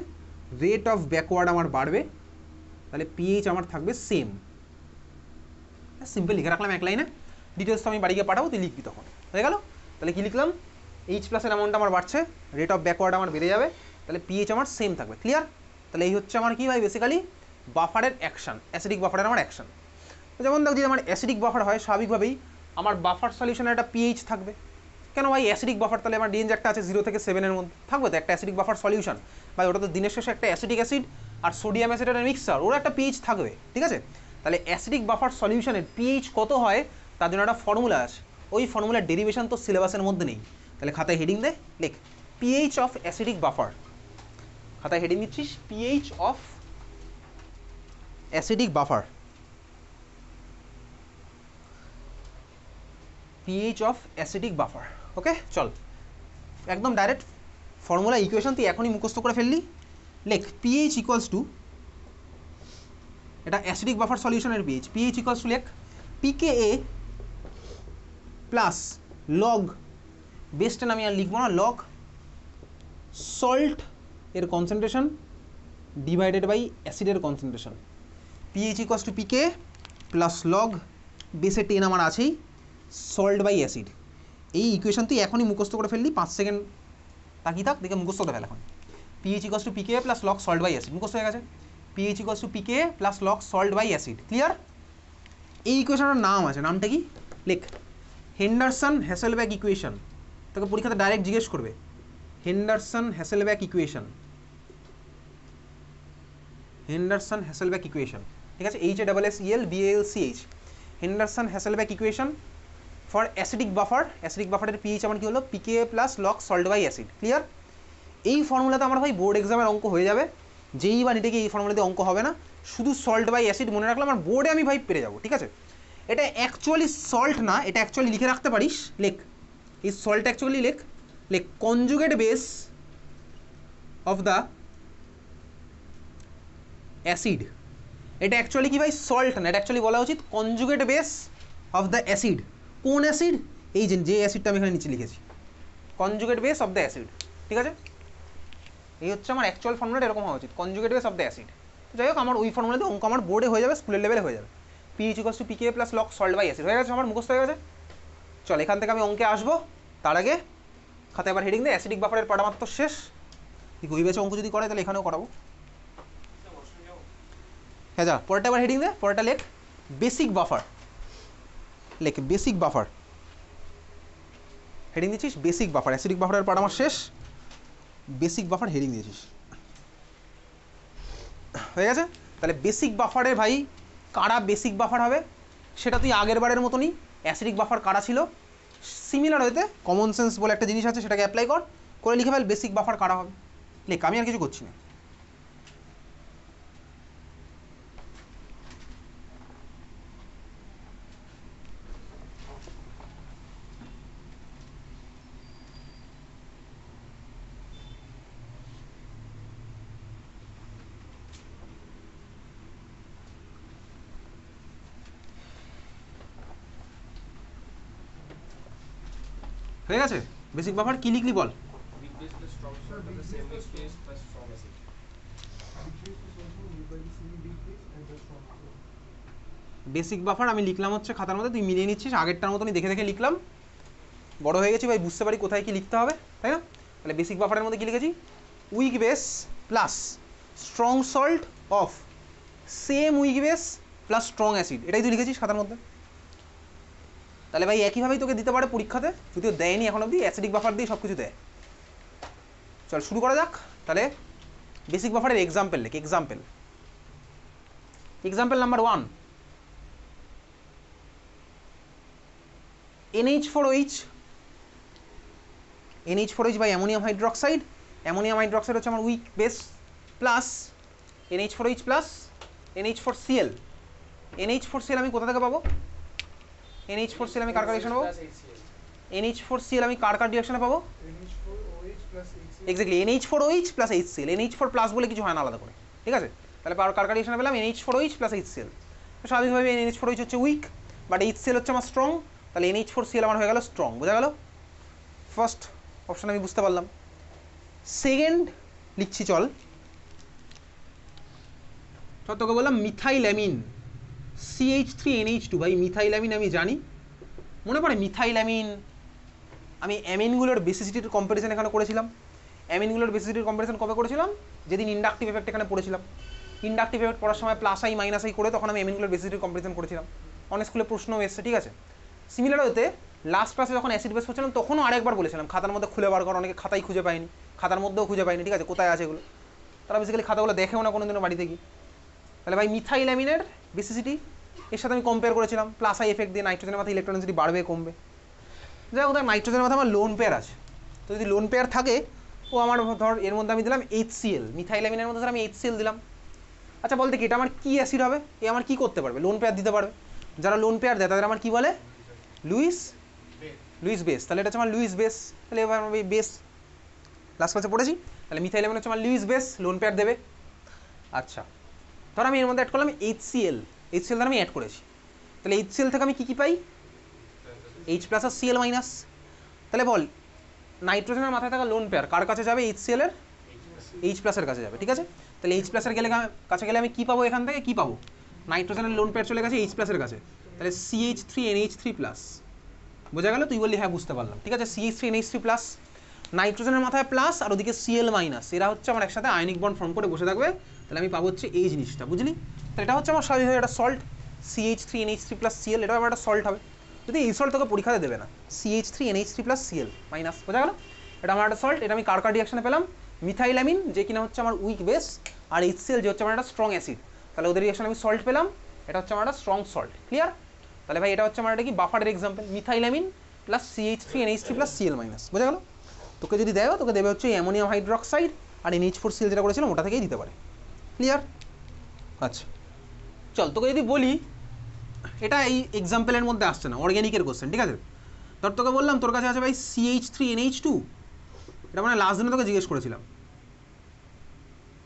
রেট অফ ব্যাকওয়ার্ড আমার বাড়বে, তাহলে পিএইচ আমার থাকবে সেম। সিম্পল লিখে রাখলাম এক লাইনে, ডিটেলস তো আমি বাড়ি গিয়ে পাঠাবো, তুই লিখবি তখন, হয়ে গেল? তাহলে কী লিখলাম? H প্লাসের অ্যামাউন্ট আমার বাড়ছে, রেট অফ ব্যাকওয়ার্ড আমার বেড়ে যাবে, তাহলে পিএইচ আমার সেম থাকবে, ক্লিয়ার? তাহলে এই হচ্ছে আমার কি ভাই বেসিক্যালি বাফারের অ্যাকশন, অ্যাসিডিক বাফারের আমার অ্যাকশন। যেমন দেখো যদি আমার অ্যাসিডিক বাফার হয় স্বাভাবিকভাবেই আমার বাফার সলিউশনের একটা পিএইচ থাকবে। কেন ভাই? অ্যাসিডিক বাফার, তাহলে আমার রেঞ্জ একটা আছে 0 থেকে 7 মধ্যে থাকবে তো একটা অ্যাসিডিক বাফার সলিউশন, ভাই ওটা তো দিনের শেষে একটা অ্যাসিডিক অ্যাসিড আর সোডিয়াম অ্যাসিডের মিক্সচার, ওরা একটা পিএইচ থাকবে, ঠিক আছে? তাহলে অ্যাসিডিক বাফার সলিউশনের পিএইচ কত হয় তার জন্য একটা ফর্মুলা আছে, ওই ফর্মুলার ডেরিভেশন তো সিলেবাসের মধ্যে নেই, তাহলে খাতায় হেডিং দে, লেখ পিএইচ অফ অ্যাসিডিক বাফার, খাতায় হেডিং দিচ্ছিস pH of acidic buffer, pH of acidic buffer. Okay চল একদম ডাইরেক্ট ফর্মুলা ইকুয়েশন তুই এখনই মুখস্থ করে ফেললি, লেখ পিএইচ ইকুয়ালস টু, এটা অ্যাসিডিক বাফার সলিউশনের পিএইচ ইকুয়ালস টু লেখ পিকেএ প্লাস লগ, বেসটা আমি আর লিখবো না, লগ সল্ট এর কনসেন্ট্রেশন ডিভাইডেড বাই অ্যাসিডের concentration, pH equals to pK plus log বেসে 10 আমার আছেই সল্ট বাই অ্যাসিড। এই ইকুয়েশন তুই এখনই মুখস্থ করে ফেললি, 5 সেকেন্ড তাকিয়ে থাক, দেখে মুখস্থ করে ফেল এখন। PH equals to pK plus log salt by acid মুখস্থ হয়ে গেছে, pH equals to pK plus log salt by acid, clear? এই ইকুয়েশনের নাম আছে, নামটা কি? লেখ হেন্ডারসন হ্যাসেলব্যাক ইকুয়েশন, তোকে পরীক্ষাতে ডাইরেক্ট জিজ্ঞেস করবে Henderson Hasselbalch equation, Henderson Hasselbalch equation, ঠিক আছে? HASSELBALCH, Henderson Hasselbalch equation for acidic buffer, acidic বাফারের পিএইচ আমার কি হলো? PK plus log salt by acid, clear? এই ফর্মুলাতে আমার ভাই বোর্ড এক্সামের অঙ্ক হয়ে যাবে, যেই বা নিতে গিয়ে এই ফর্মুলাতে অঙ্ক হবে না, শুধু সল্ট বাই অ্যাসিড মনে রাখলে আমার বোর্ডে আমি ভাই পেরে যাবো, ঠিক আছে? এটা অ্যাকচুয়ালি সল্ট না, এটা অ্যাকচুয়ালি লিখে রাখতে পারিস, লেখ এই সল্ট অ্যাকচুয়ালি লেখ conjugate base of the acid, এটা অ্যাকচুয়ালি কি ভাই? সল্ট না, এটা অ্যাকচুয়ালি বলা উচিত conjugate base of the acid. কোন অ্যাসিড? এই যে অ্যাসিডটা আমি এখানে নিচে লিখেছি, conjugate base of the acid, ঠিক আছে? এই হচ্ছে আমার অ্যাকচুয়াল ফর্মুলাটা, এরকম হওয়া উচিত, conjugate base of the acid. যাই হোক আমার ওই ফর্মুলাতে অঙ্ক আমার বোর্ডে হয়ে যাবে, স্কুলের লেভেলে হয়ে যাবে, pH equals to pK plus log salt by acid, হয়ে গেছে আমার মুখস্থ হয়ে গেছে। চল এখান থেকে আমি অঙ্কে আসবো, তার আগে খাতায় এবার হেডিং দে অ্যাসিডিক বাফারের পাটা মাত্র শেষ। তুই ওই বেছে অঙ্ক যদি করে তাহলে এখানেও করাবো। হ্যাঁ যা পরেরটা এবার হেডিং দে, পরেরটা লেখ বেসিক বাফার, লেখ বেসিক বাফার, হেডিং দিচ্ছিস বেসিক বাফার, অ্যাসিডিক বাফারের পার্ট আমার শেষ, বেসিক বাফার হেডিং দিয়েছিস, হয়ে গেছে। তাহলে বেসিক বাফারে ভাই কারা বেসিক বাফার হবে সেটা তুই আগের বারের মতনই, অ্যাসিডিক বাফার কারা ছিল সিমিলার হইতে কমন সেন্স বলে একটা জিনিস আছে সেটাকে অ্যাপ্লাই কর, করে লিখে ফেল বেসিক বাফার কারা হবে, লেখ, আমি আর কিছু করছি না। হয়ে গেছে? বেসিক বাফার কি লিখলি বল? বেসিক বাফার আমি লিখলাম হচ্ছে খাতার মধ্যে, তুই মিলিয়ে নিচ্ছিস, আগেরটার মতনই দেখে দেখে লিখলাম, বড় হয়ে গেছি ভাই, বুঝতে পারি কোথায় কি লিখতে হবে, তাই না? তাহলে বেসিক বাফারের মধ্যে কি লিখেছি? Week base plus strong salt of same week base plus strong acid, এটাই তুই লিখেছিস খাতার মধ্যে। তাহলে ভাই একইভাবেই তোকে দিতে পারে পরীক্ষাতে, যদিও দেয়নি এখন অবধি, অ্যাসিডিক বাফার দিয়ে সব কিছু দেয়। চল শুরু করা যাক। তাহলে বেসিক বাফারের এক্সাম্পল লেখ, example, example number 1, NH4OH, NH4OH by ammonium hydroxide, ammonium hydroxide হচ্ছে আমার week base plus NH4OH plus NH4Cl, NH4Cl আমি কোথা থেকে পাবো? NH4Cl আমি কার কার রিঅ্যাকশনে পাবো? NH4Cl আমি কার কার রিঅ্যাকশনে পাবো? Exactly NH4OH plus HCl, NH4 plus বলে কিছু হয় না আলাদা করে, ঠিক আছে? তাহলে কার কার রিঅ্যাকশনে পেলাম NH4OH প্লাস HCl, স্বাভাবিকভাবে NH4OH হচ্ছে উইক বাট HCl হচ্ছে আমার স্ট্রং, তাহলে NH4Cl আমার হয়ে গেল স্ট্রং, বোঝা গেল? ফার্স্ট অপশন আমি বুঝতে পারলাম। সেকেন্ড লিখছি, চল তোকে বললাম মিথাইল্যামিন CH3NH2, ভাই মিথাইল্যামিন আমি জানি, মনে পড়ে মিথাইল্যামিন, আমি অ্যামিনগুলোর বেসিসিটির কম্পারিজন এখানে করেছিলাম, অ্যামিনগুলোর বেসিসিটির কম্পারিজন কবে করেছিলাম? যেদিন ইন্ডাকটিভ এফেক্ট এখানে পড়েছিলাম, ইন্ডাকটিভ এফেক্ট পড়ার সময় প্লাস আই মাইনাস আই করে তখন আমি অ্যামিনগুলোর বেসিসিটির কম্পারিজন করেছিলাম, অনেক স্কুলে প্রশ্ন এসছে, ঠিক আছে? সিমিলার হতে লাস্ট ক্লাসে যখন অ্যাসিড বেস করছিলাম তখনও আরেকবার বলেছিলাম খাতার মধ্যে খুলে বার কর, অনেকে খাতাই খুঁজে পায়নি, খাতার মধ্যেও খুঁজে পায়নি, ঠিক আছে? কোথায় আছে এগুলো, তারা বেসিক্যালি খাতাগুলো দেখেও না কোনোদিনও বাড়িতে গিয়ে। তাহলে ভাই মিথাইল্যামিনের বেসিসিটি এর সাথে আমি কম্পেয়ার করেছিলাম, প্লাস আই এফেক্ট দিয়ে নাইট্রোজেনের মাথায় ইলেকট্রনিসিটি বাড়বে কমবে, যাই হোক নাইট্রোজেনের মাথায় আমার লোন পেয়ার আছে, তো যদি লোন পেয়ার থাকে ও আমার ধর এর মধ্যে আমি দিলাম HCl, মিথাইল্যামিনের মধ্যে ধর আমি HCl দিলাম। আচ্ছা বলতে কি এটা আমার কি অ্যাসিড হবে? এ আমার কি করতে পারবে? লোন পেয়ার দিতে পারবে, যারা লোন পেয়ার দেয় তাদের আমার কি বলে? লুইস বেস, তাহলে এটা হচ্ছে আমার লুইস বেস, তাহলে এবার আমি বেস লাস্ট ক্লাসে পড়েছি, তাহলে মিথাইল্যামিন হচ্ছে আমার লুইস বেস, লোন পেয়ার দেবে। আচ্ছা ধর আমি এর মধ্যে অ্যাড করলাম HCl, ধর আমি অ্যাড করেছি, তাহলে HCl থেকে আমি কি পাই? H প্লাস আর Cl মাইনাস, তাহলে বল নাইট্রোজেনের মাথায় থাকা লোন পেয়ার কার কাছে যাবে? HCl এর H প্লাসের কাছে যাবে, ঠিক আছে? তাহলে H প্লাসের কাছে গেলে আমি কি পাবো? এখান থেকে কি পাবো? নাইট্রোজেনের লোন পেয়ার চলে গেছে H প্লাসের কাছে, তাহলে CH3NH3 প্লাস, বোঝা গেল? তুই বললি হ্যাঁ বুঝতে পারলাম, ঠিক আছে? CH3NH3 প্লাস, নাইট্রোজেনের মাথায় প্লাস আর ওদিকে Cl মাইনাস, এরা হচ্ছে আমার একসাথে আয়নিক বন্ড ফর্ম করে বসে থাকবে, তাহলে আমি পাবো হচ্ছে এই জিনিসটা, বুঝলি? তাহলে এটা হচ্ছে আমার স্বাভাবিকভাবে একটা সল্ট, CH3NH3 প্লাস Cl, এটা আমার একটা সল্ট হবে, যদি এই সল্ট তোকে পরীক্ষাতে দেবে না, CH3NH3 প্লাস Cl মাইনাস, বোঝা গেল? এটা আমার একটা সল্ট, এটা আমি কার রিঅ্যাকশনে পেলাম? মিথাইল্যামিন যে কিনা হচ্ছে আমার উইক বেস, আর HCl যে হচ্ছে আমার একটা স্ট্রং অ্যাসিড, তাহলে ওদের রিঅ্যাকশনে আমি সল্ট পেলাম, এটা হচ্ছে আমার একটা স্ট্রং সল্ট, ক্লিয়ার? তাহলে ভাই এটা হচ্ছে আমার একটা কি বাফারের example, methylamine plus CH3NH3 plus Cl minus, বোঝা গেল? তোকে যদি দেয় তোকে দেবে হচ্ছে অ্যামোনিয়াম হাইড্রোক্সাইড আর NH4Cl যেটা করেছিলাম ওটা থেকেই দিতে পারে, ক্লিয়ার? আচ্ছা চল তোকে যদি বলি, এটা এই এক্সাম্পলের মধ্যে আসছে না, অর্গ্যানিকের কোশ্চেন, ঠিক আছে? ধর তোকে বললাম তোর কাছে আছে ভাই CH3NH2, এটা মানে লাস্ট দিনে তোকে জিজ্ঞেস করেছিলাম,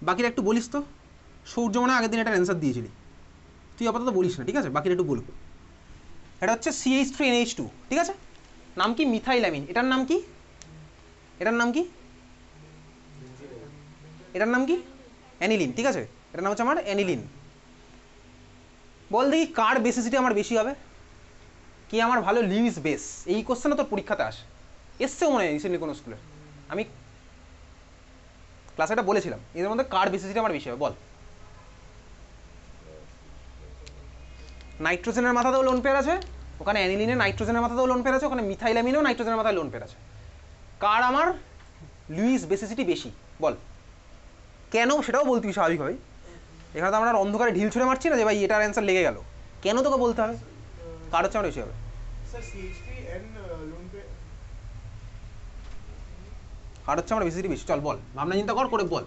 বাকিটা একটু বলিস তো, সূর্য মনে আগের দিন এটার অ্যান্সার দিয়েছিলি, তুই আপাতত বলিস না, ঠিক আছে? বাকিটা একটু বলুক। এটা হচ্ছে CH3NH2, ঠিক আছে? নাম কি? মিথাইল্যামিন, এটার নাম কি? এটার নাম কি? এটার নাম কি? অ্যানিলিন, ঠিক আছে? এটার নাম হচ্ছে আমার অ্যানিলিন। বল দেখি কার বেসিসিটি আমার বেশি হবে? কি আমার ভালো লিউইস বেস, এই কোশ্চেনও তোর পরীক্ষাতে আসে, এসছেও মনে হয় রিসেন্টলি কোনো স্কুলে। আমি ক্লাসে এটা বলেছিলাম, এদের মধ্যে কার বেসিসিটি আমার বেশি হবে বল। নাইট্রোজেনের মাথাতেও লোন পেয়ার আছে, ওখানে অ্যানিলিনের নাইট্রোজেনের মাথাতেও লোন পেয়ার আছে, ওখানে মিথাইলামিনেও নাইট্রোজেনের মাথায় লোন পেয়ার আছে। কার আমার লুইস বেসিসিটি বেশি বল, কেন সেটাও বলতে হবে স্বাভাবিকভাবেই। এখানে তো আমরা আর অন্ধকারে ঢিল ছুঁড়ে মারছি না যে ভাই এটার অ্যান্সার লেগে গেল, কেন তোকে বলতে হবে কার হচ্ছে আমার বেশি হবে। কার হচ্ছে আমার বেসিসিটি বেশি, চল বল, ভাবনা চিন্তা কর করে বল।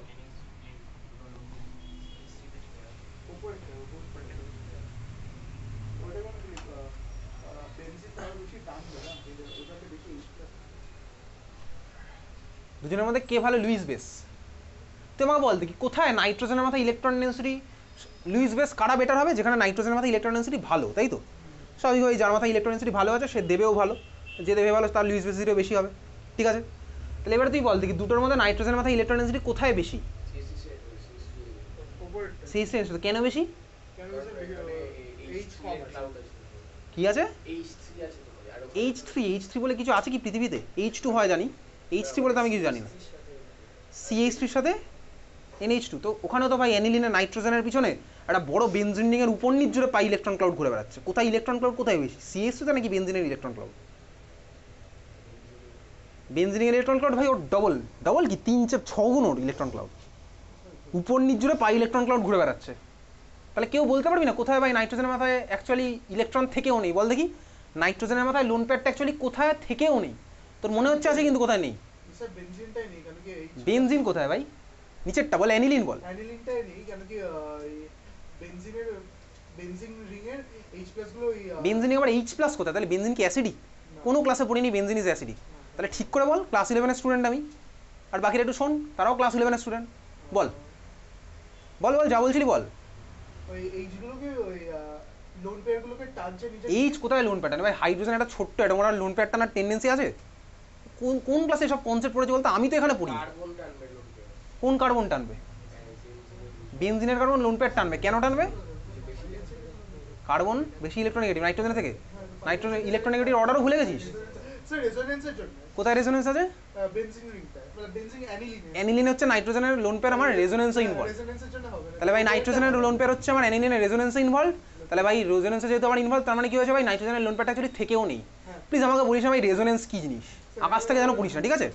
দুজনের মধ্যে কে ভালো লুইস বেস, তুই আমাকে বল দেখি কোথায় নাইট্রোজেনের মাথায় ইলেকট্রন ডেন্সিটি লুইস বেস কারা বেটার হবে, যেখানে নাইট্রোজেনের মাথায় ইলেকট্রন ডেন্সিটি ভালো, তাই তো স্বাভাবিকভাবে যার মাথায় ইলেকট্রন ডেন্সিটি ভালো আছে সে দেবেও ভালো, যে দেবে ভালো তার লুইস বেসিসিটিও বেশি হবে, ঠিক আছে। তাহলে এবার তুই বল দেখি দুটোর মধ্যে নাইট্রোজেনের মাথায় ইলেকট্রন ডেন্সিটি কোথায় বেশি, সেই সেন্স কেন বেশি, কি আছে H3 বলে কিছু আছে কি পৃথিবীতে, H2 হয় জানি, H3 বলে তো আমি কিছু জানি না। CH3 সাথে NH2, তো ওখানেও তো ভাই অ্যানিলিনের নাইট্রোজেনের পিছনে একটা বড় বেনজিন রিংয়ের উপর নিচ জুড়ে পাই ইলেকট্রন ক্লাউড ঘুরে বেড়াচ্ছে, কোথায় ইলেকট্রন ক্লাউড কোথায় বেশি, CH2 তে নাকি বেনজিনের ইলেকট্রন ক্লাউড। বেনজিনের ইলেকট্রন ক্লাউড ভাই ওর ডবল কি 3-6 গুণ ওর ইলেকট্রন ক্লাউড, উপর নিচ জুড়ে পাই ইলেকট্রন ক্লাউড ঘুরে বেড়াচ্ছে। তাহলে কেউ বলতে পারবি না কোথায় ভাই নাইট্রোজেনের মাথায় অ্যাকচুয়ালি ইলেকট্রন থেকেও নেই, বল দেখি নাইট্রোজেনের মাথায় লোন পেয়ারটা অ্যাকচুয়ালি কোথায় থেকেও নেই, তোর মনে হচ্ছে আছে কিন্তু কোথায় নেই। বেনজিন কোথায় ভাই, নিচেরটা বল, অ্যানিলিন বল। অ্যানিলিনটাই নেই কেন কি বেনজিনের বেনজিন রিং এর H+ গুলো বেনজিন আবার H+ কোথায়, তাহলে বেনজিন কি অ্যাসিডিক, কোনো ক্লাসে পড়িনি বেনজিন ইজ অ্যাসিডিক, তাহলে ঠিক করে বল, ক্লাস 11 এর স্টুডেন্ট আমি, আর বাকিরা একটু শোন তারাও ক্লাস 11 এর স্টুডেন্ট, বল বল বল যা বলছিলি বল। ওই H গুলোকে ওই লোন পেয়ার গুলোকে টানছে নিচে। H কোথায় লোন প্যাটার্ন ভাই, হাইড্রোজেন একটা ছোট্ট অ্যাটম, ওরা লোন পেয়ার টানার টেন্ডেন্সি আছে, কোন কোন ক্লাসে সব কনসেপ্ট পড়েছে বলতো, আমি তো এখানে পড়ি। কোন কার্বন টানবে, বেনজিনের কার্বন লোন পেয়ার টানবে, কেন টানবে, কার্বন বেশি ইলেকট্রোনেগেটিভ নাইট্রোজেন থেকে, নাইট্রোজেন ইলেকট্রোনেগেটিভ অর্ডারও ভুলে গেছিস, স্যার রেজোনেন্সের জন্য কোথায় রেজোনেন্স আছে, বেনজিন রিংটা মানে বেনজিন অ্যানিলিন অ্যানিলিন হচ্ছে নাইট্রোজেনের লোন পেয়ার আমার রেজোনেন্সে ইনভলভ, রেজোনেন্সের জন্য হবে না। তাহলে ভাই নাইট্রোজেনের লোন পেয়ার হচ্ছে আমার অ্যানিলিনের রেজোনেন্সে ইনভলভ, তাহলে ভাই রেজোনেন্সে যেহেতু আমার ইনভলভ তার মানে কি হয়েছে ভাই নাইট্রোজেনের লোন পেয়ারটা অ্যাকচুয়ালি থেকেও নেই। প্লিজ আমাকে বলিস না ভাই রেজোনেন্স কি জিনিস, আকাশ থেকে যেন পড়িস না, ঠিক আছে।